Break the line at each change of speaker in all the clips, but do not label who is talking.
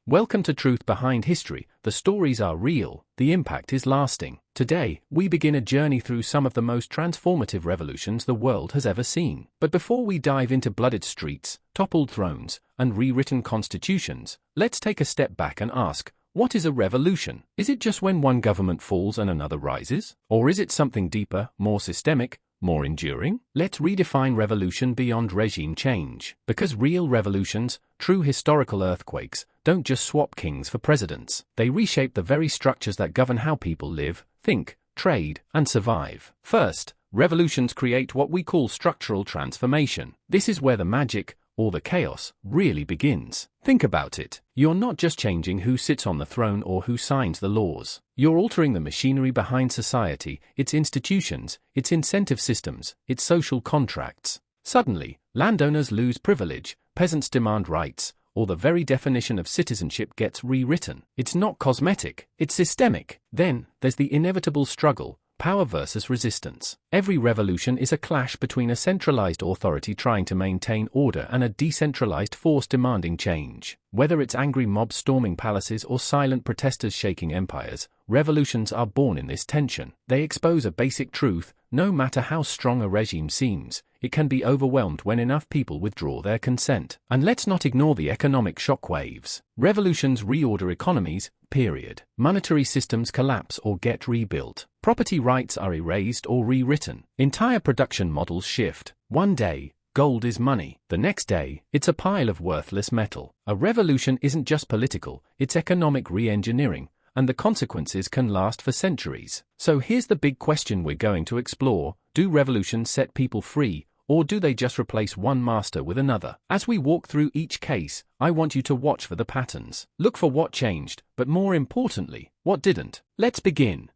Welcome to Truth Behind History. The stories are real, the impact is lasting. Today, we begin a journey through some of the most transformative revolutions the world has ever seen. But before we dive into blooded streets, toppled thrones, and rewritten constitutions, let's take a step back and ask, what is a revolution? Is it just when one government falls and another rises? Or is it something deeper, more systemic, more enduring? Let's redefine revolution beyond regime change. Because real revolutions, true historical earthquakes, don't just swap kings for presidents. They reshape the very structures that govern how people live, think, trade, and survive. First, revolutions create what we call structural transformation. This is where the magic, or the chaos, really begins. Think about it. You're not just changing who sits on the throne or who signs the laws. You're altering the machinery behind society, its institutions, its incentive systems, its social contracts. Suddenly, landowners lose privilege, peasants demand rights, or the very definition of citizenship gets rewritten. It's not cosmetic, it's systemic. Then, there's the inevitable struggle. Power versus resistance. Every revolution is a clash between a centralized authority trying to maintain order and a decentralized force demanding change. Whether it's angry mobs storming palaces or silent protesters shaking empires, revolutions are born in this tension. They expose a basic truth: no matter how strong a regime seems, it can be overwhelmed when enough people withdraw their consent. And let's not ignore the economic shockwaves. Revolutions reorder economies, period. Monetary systems collapse or get rebuilt. Property rights are erased or rewritten. Entire production models shift. One day, gold is money. The next day, it's a pile of worthless metal. A revolution isn't just political, it's economic re-engineering, and the consequences can last for centuries. So here's the big question we're going to explore: do revolutions set people free, or do they just replace one master with another? As we walk through each case, I want you to watch for the patterns. Look for what changed, but more importantly, what didn't. Let's begin.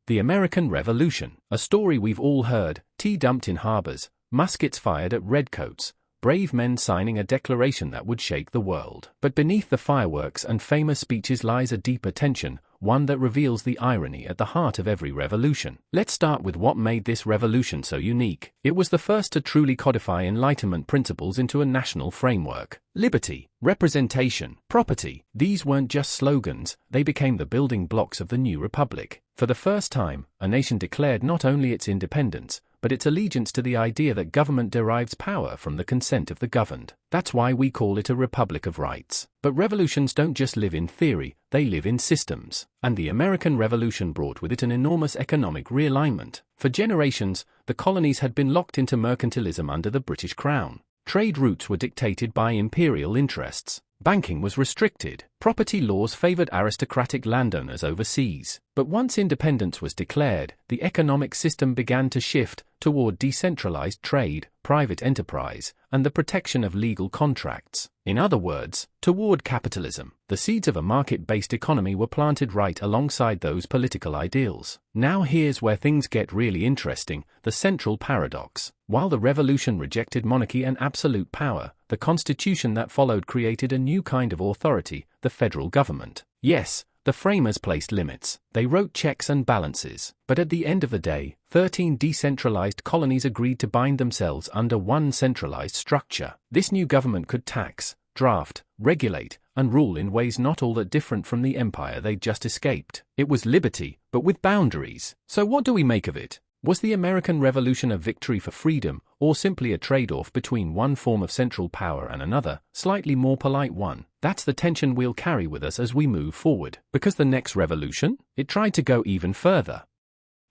The American Revolution, a story we've all heard: tea dumped in harbors, muskets fired at redcoats, brave men signing a declaration that would shake the world. But beneath the fireworks and famous speeches lies a deeper tension, one that reveals the irony at the heart of every revolution. Let's start with what made this revolution so unique. It was the first to truly codify Enlightenment principles into a national framework. Liberty, representation, property. These weren't just slogans, they became the building blocks of the new republic. For the first time, a nation declared not only its independence, but its allegiance to the idea that government derives power from the consent of the governed. That's why we call it a republic of rights. But revolutions don't just live in theory, they live in systems. And the American Revolution brought with it an enormous economic realignment. For generations, the colonies had been locked into mercantilism under the British Crown. Trade routes were dictated by imperial interests. Banking was restricted. Property laws favored aristocratic landowners overseas. But once independence was declared, the economic system began to shift toward decentralized trade, private enterprise, and the protection of legal contracts. In other words, toward capitalism. The seeds of a market-based economy were planted right alongside those political ideals. Now here's where things get really interesting: the central paradox. While the revolution rejected monarchy and absolute power, the constitution that followed created a new kind of authority: the federal government. Yes, the framers placed limits. They wrote checks and balances. But at the end of the day, 13 decentralized colonies agreed to bind themselves under one centralized structure. This new government could tax, draft, regulate, and rule in ways not all that different from the empire they'd just escaped. It was liberty, but with boundaries. So what do we make of it? Was the American Revolution a victory for freedom, or simply a trade-off between one form of central power and another, slightly more polite one? That's the tension we'll carry with us as we move forward. Because the next revolution? It tried to go even further.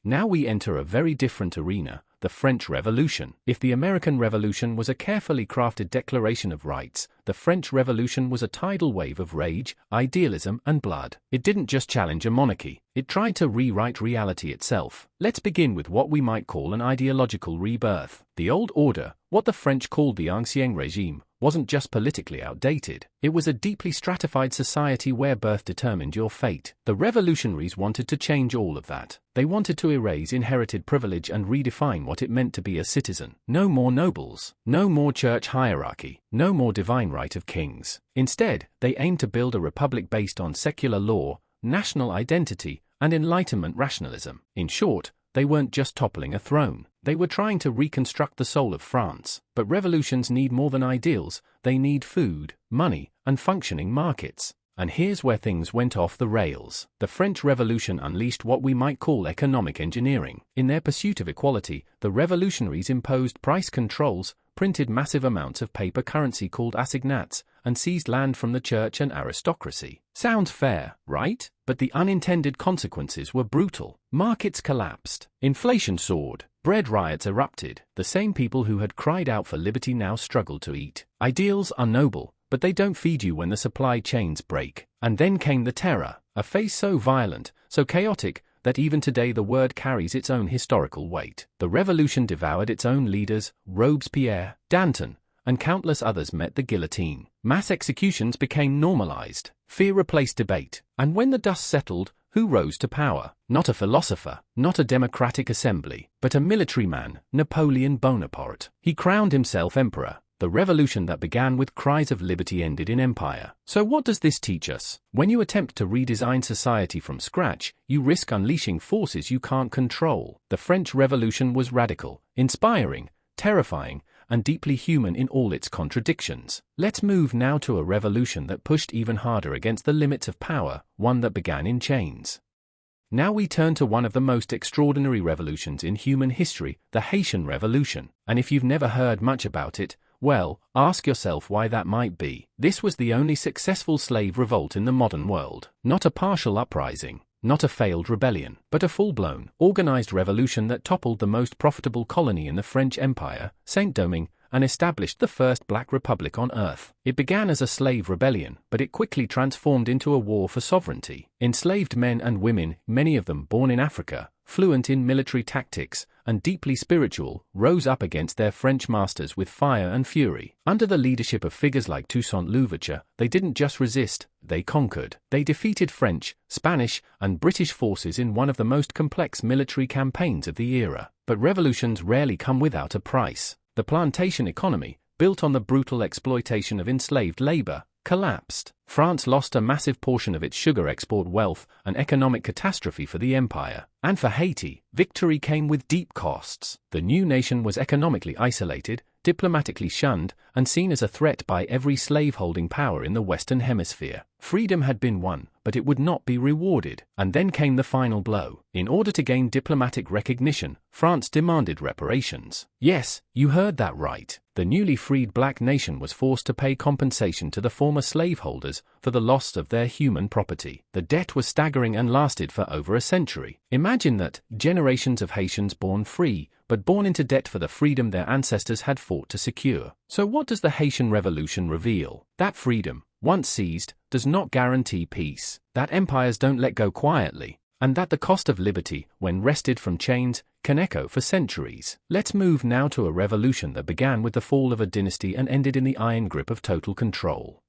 Now we enter a very different arena: the French Revolution. If the American Revolution was a carefully crafted declaration of rights, the French Revolution was a tidal wave of rage, idealism, and blood. It didn't just challenge a monarchy, it tried to rewrite reality itself. Let's begin with what we might call an ideological rebirth. The old order, what the French called the ancien régime, wasn't just politically outdated. It was a deeply stratified society where birth determined your fate. The revolutionaries wanted to change all of that. They wanted to erase inherited privilege and redefine what it meant to be a citizen. No more nobles, no more church hierarchy, no more divine right of kings. Instead, they aimed to build a republic based on secular law, national identity, and Enlightenment rationalism. In short, they weren't just toppling a throne. They were trying to reconstruct the soul of France. But revolutions need more than ideals. They need food, money, and functioning markets. And here's where things went off the rails. The French Revolution unleashed what we might call economic engineering. In their pursuit of equality, the revolutionaries imposed price controls, printed massive amounts of paper currency called assignats, and seized land from the church and aristocracy. Sounds fair, right? But the unintended consequences were brutal. Markets collapsed. Inflation soared. Bread riots erupted. The same people who had cried out for liberty now struggled to eat. Ideals are noble, but they don't feed you when the supply chains break. And then came the terror, a phase so violent, so chaotic, that even today the word carries its own historical weight. The revolution devoured its own leaders. Robespierre, Danton, and countless others met the guillotine. Mass executions became normalized. Fear replaced debate. And when the dust settled, who rose to power? Not a philosopher, not a democratic assembly, but a military man, Napoleon Bonaparte. He crowned himself emperor. The revolution that began with cries of liberty ended in empire. So what does this teach us? When you attempt to redesign society from scratch, you risk unleashing forces you can't control. The French Revolution was radical, inspiring, terrifying, and deeply human in all its contradictions. Let's move now to a revolution that pushed even harder against the limits of power, one that began in chains. Now we turn to one of the most extraordinary revolutions in human history, the Haitian Revolution. And if you've never heard much about it, well, ask yourself why that might be. This was the only successful slave revolt in the modern world. Not a partial uprising, not a failed rebellion, but a full-blown, organized revolution that toppled the most profitable colony in the French Empire, Saint-Domingue, and established the first black republic on earth. It began as a slave rebellion, but it quickly transformed into a war for sovereignty. Enslaved men and women, many of them born in Africa, fluent in military tactics, and deeply spiritual, rose up against their French masters with fire and fury. Under the leadership of figures like Toussaint Louverture, they didn't just resist, they conquered. They defeated French, Spanish, and British forces in one of the most complex military campaigns of the era. But revolutions rarely come without a price. The plantation economy, built on the brutal exploitation of enslaved labor, collapsed. France lost a massive portion of its sugar export wealth, an economic catastrophe for the empire. And for Haiti, victory came with deep costs. The new nation was economically isolated, diplomatically shunned, and seen as a threat by every slave-holding power in the Western Hemisphere. Freedom had been won, but it would not be rewarded. And then came the final blow. In order to gain diplomatic recognition, France demanded reparations. Yes, you heard that right. The newly freed black nation was forced to pay compensation to the former slaveholders for the loss of their human property. The debt was staggering and lasted for over a century. Imagine that, generations of Haitians born free, but born into debt for the freedom their ancestors had fought to secure. So what does the Haitian Revolution reveal? That freedom, once seized, does not guarantee peace. That empires don't let go quietly. And that the cost of liberty, when wrested from chains, can echo for centuries. Let's move now to a revolution that began with the fall of a dynasty and ended in the iron grip of total control.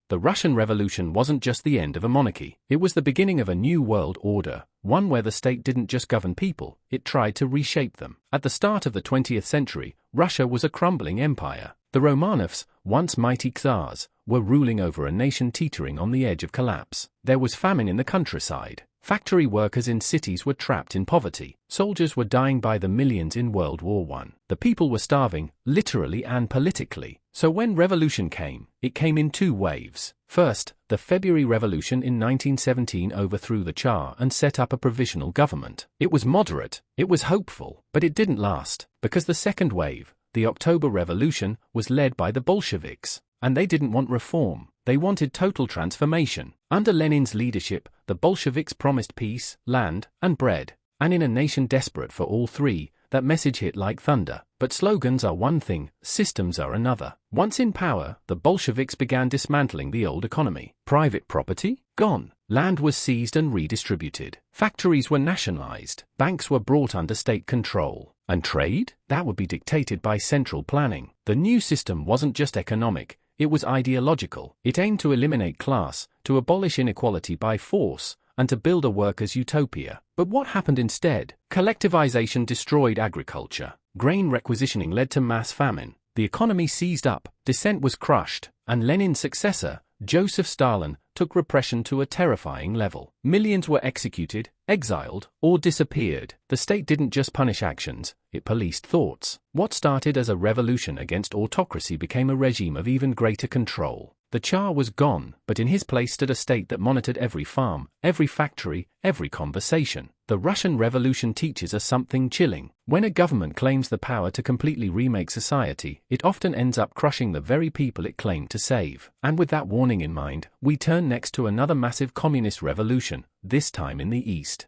The Russian Revolution wasn't just the end of a monarchy. It was the beginning of a new world order, one where the state didn't just govern people, it tried to reshape them. At the start of the 20th century, Russia was a crumbling empire. The Romanovs, once mighty Tsars, were ruling over a nation teetering on the edge of collapse. There was famine in the countryside. Factory workers in cities were trapped in poverty. Soldiers were dying by the millions in World War I. The people were starving, literally and politically. So when revolution came, it came in two waves. First, the February Revolution in 1917 overthrew the Tsar and set up a provisional government. It was moderate, it was hopeful, but it didn't last, because the second wave, the October Revolution, was led by the Bolsheviks. And they didn't want reform, they wanted total transformation. Under Lenin's leadership, the Bolsheviks promised peace, land, and bread. And in a nation desperate for all three, that message hit like thunder. But slogans are one thing, systems are another. Once in power, the Bolsheviks began dismantling the old economy. Private property? Gone. Land was seized and redistributed. Factories were nationalized. Banks were brought under state control. And trade? That would be dictated by central planning. The new system wasn't just economic, it was ideological. It aimed to eliminate class, to abolish inequality by force, and to build a workers' utopia. But what happened instead? Collectivization destroyed agriculture. Grain requisitioning led to mass famine. The economy seized up, dissent was crushed, and Lenin's successor, Joseph Stalin, took repression to a terrifying level. Millions were executed, exiled, or disappeared. The state didn't just punish actions, it policed thoughts. What started as a revolution against autocracy became a regime of even greater control. The Shah was gone, but in his place stood a state that monitored every farm, every factory, every conversation. The Russian Revolution teaches us something chilling. When a government claims the power to completely remake society, it often ends up crushing the very people it claimed to save. And with that warning in mind, we turn next to another massive communist revolution, this time in the East.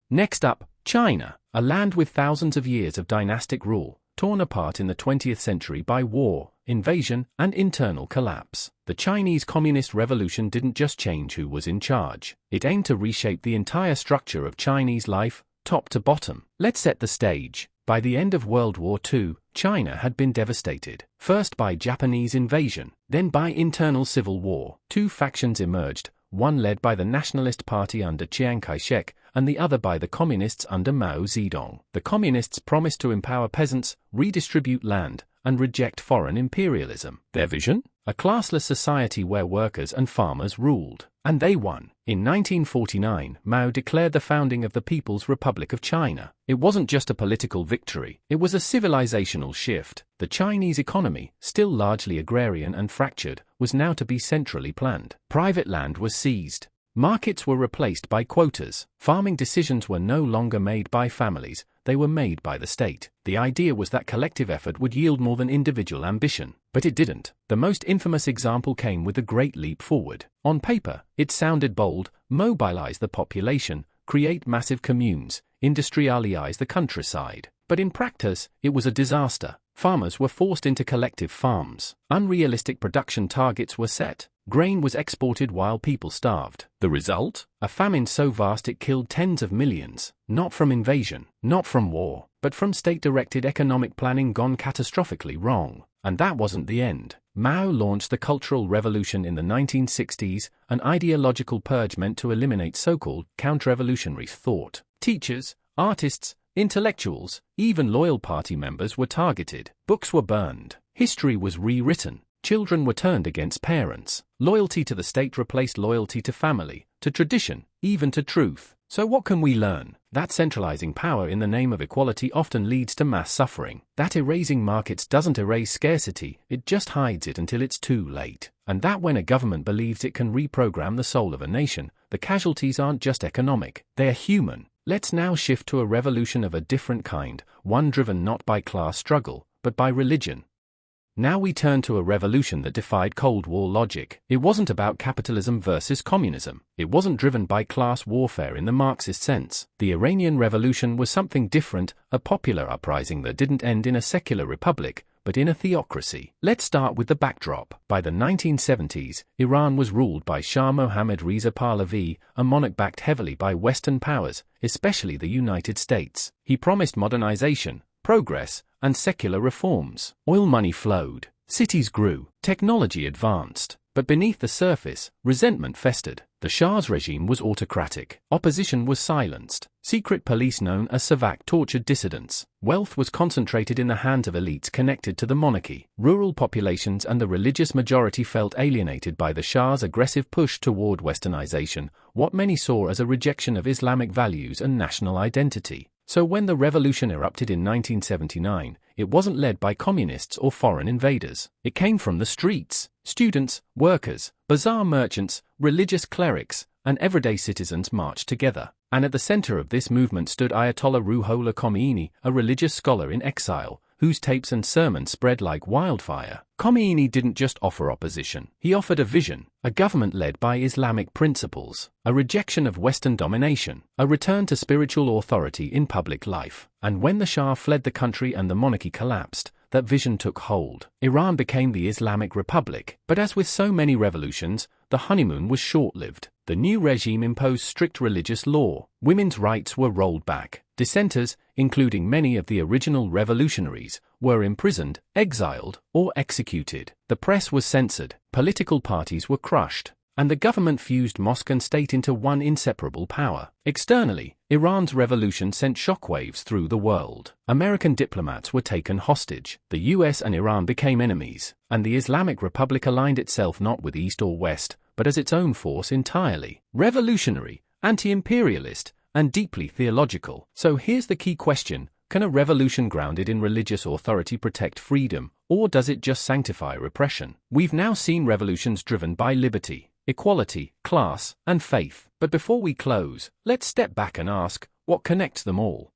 Next up, China, a land with thousands of years of dynastic rule, torn apart in the 20th century by war, invasion, and internal collapse. The Chinese Communist Revolution didn't just change who was in charge. It aimed to reshape the entire structure of Chinese life, top to bottom. Let's set the stage. By the end of World War II, China had been devastated, first by Japanese invasion, then by internal civil war. Two factions emerged, one led by the Nationalist Party under Chiang Kai-shek, and the other by the Communists under Mao Zedong. The Communists promised to empower peasants, redistribute land, and reject foreign imperialism. Their vision? A classless society where workers and farmers ruled. And they won. In 1949, Mao declared the founding of the People's Republic of China. It wasn't just a political victory, it was a civilizational shift. The Chinese economy, still largely agrarian and fractured, was now to be centrally planned. Private land was seized. Markets were replaced by quotas. Farming decisions were no longer made by families, they were made by the state. The idea was that collective effort would yield more than individual ambition. But it didn't. The most infamous example came with the Great Leap Forward. On paper, it sounded bold: mobilize the population, create massive communes, industrialize the countryside. But in practice, it was a disaster. Farmers were forced into collective farms. Unrealistic production targets were set. Grain was exported while people starved. The result? A famine so vast it killed tens of millions. Not from invasion, not from war, but from state-directed economic planning gone catastrophically wrong. And that wasn't the end. Mao launched the Cultural Revolution in the 1960s, an ideological purge meant to eliminate so-called counter-revolutionary thought. Teachers, artists, intellectuals, even loyal party members were targeted. Books were burned. History was rewritten. Children were turned against parents. Loyalty to the state replaced loyalty to family, to tradition, even to truth. So what can we learn? That centralizing power in the name of equality often leads to mass suffering. That erasing markets doesn't erase scarcity, it just hides it until it's too late. And that when a government believes it can reprogram the soul of a nation, the casualties aren't just economic, they're human. Let's now shift to a revolution of a different kind, one driven not by class struggle, but by religion. Now we turn to a revolution that defied Cold War logic. It wasn't about capitalism versus communism. It wasn't driven by class warfare in the Marxist sense. The Iranian Revolution was something different, a popular uprising that didn't end in a secular republic, but in a theocracy. Let's start with the backdrop. By the 1970s, Iran was ruled by Shah Mohammad Reza Pahlavi, a monarch backed heavily by Western powers, especially the United States. He promised modernization, progress, and secular reforms. Oil money flowed, cities grew, technology advanced. But beneath the surface, resentment festered. The Shah's regime was autocratic. Opposition was silenced. Secret police known as Savak tortured dissidents. Wealth was concentrated in the hands of elites connected to the monarchy. Rural populations and the religious majority felt alienated by the Shah's aggressive push toward westernization, what many saw as a rejection of Islamic values and national identity. So when the revolution erupted in 1979, it wasn't led by communists or foreign invaders. It came from the streets. Students, workers, bazaar merchants, religious clerics, and everyday citizens marched together. And at the center of this movement stood Ayatollah Ruhollah Khomeini, a religious scholar in exile, whose tapes and sermons spread like wildfire. Khomeini didn't just offer opposition. He offered a vision, a government led by Islamic principles, a rejection of Western domination, a return to spiritual authority in public life. And when the Shah fled the country and the monarchy collapsed, that vision took hold. Iran became the Islamic Republic. But as with so many revolutions, the honeymoon was short-lived. The new regime imposed strict religious law. Women's rights were rolled back. Dissenters, including many of the original revolutionaries, were imprisoned, exiled, or executed. The press was censored. Political parties were crushed. And the government fused mosque and state into one inseparable power. Externally, Iran's revolution sent shockwaves through the world. American diplomats were taken hostage. The US and Iran became enemies, and the Islamic Republic aligned itself not with East or West, but as its own force entirely. Revolutionary, anti-imperialist, and deeply theological. So here's the key question: can a revolution grounded in religious authority protect freedom, or does it just sanctify repression? We've now seen revolutions driven by liberty, equality, class, and faith. But before we close, let's step back and ask, what connects them all?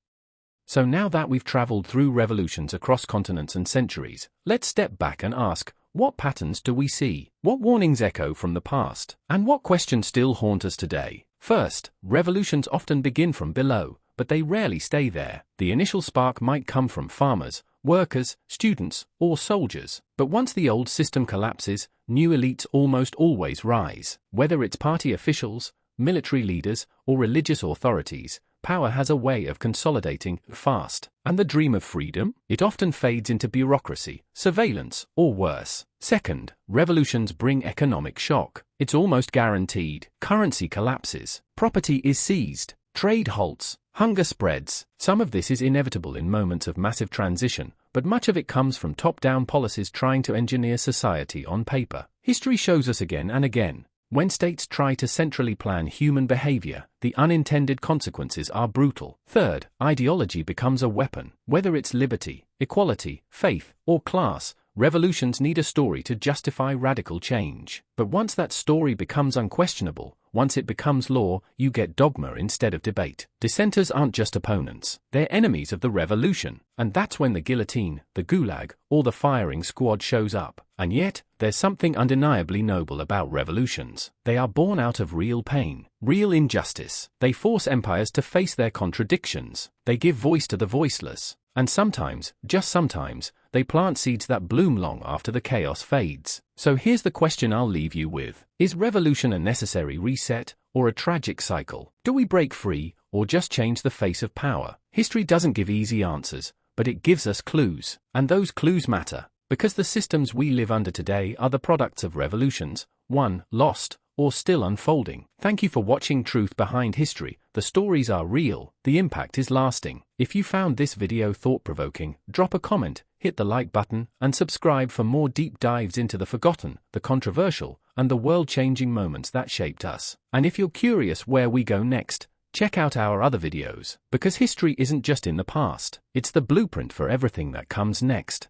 So now that we've traveled through revolutions across continents and centuries, let's step back and ask, what patterns do we see? What warnings echo from the past? And what questions still haunt us today? First, revolutions often begin from below, but they rarely stay there. The initial spark might come from farmers, workers, students, or soldiers. But once the old system collapses, new elites almost always rise. Whether it's party officials, military leaders, or religious authorities, power has a way of consolidating fast. And the dream of freedom? It often fades into bureaucracy, surveillance, or worse. Second, revolutions bring economic shock. It's almost guaranteed. Currency collapses, property is seized, trade halts, hunger spreads. Some of this is inevitable in moments of massive transition, but much of it comes from top-down policies trying to engineer society on paper. History shows us again and again, when states try to centrally plan human behavior, the unintended consequences are brutal. Third, ideology becomes a weapon. Whether it's liberty, equality, faith, or class, revolutions need a story to justify radical change. But once that story becomes unquestionable, once it becomes law, you get dogma instead of debate. Dissenters aren't just opponents, they're enemies of the revolution. And that's when the guillotine, the gulag, or the firing squad shows up. And yet, there's something undeniably noble about revolutions. They are born out of real pain, real injustice. They force empires to face their contradictions. They give voice to the voiceless. And sometimes, just sometimes, they plant seeds that bloom long after the chaos fades. So here's the question I'll leave you with. Is revolution a necessary reset, or a tragic cycle? Do we break free, or just change the face of power? History doesn't give easy answers, but it gives us clues. And those clues matter, because the systems we live under today are the products of revolutions, won, lost, or still unfolding. Thank you for watching Truth Behind History. The stories are real, the impact is lasting. If you found this video thought-provoking, drop a comment, hit the like button, and subscribe for more deep dives into the forgotten, the controversial, and the world-changing moments that shaped us. And if you're curious where we go next, check out our other videos, because history isn't just in the past, it's the blueprint for everything that comes next.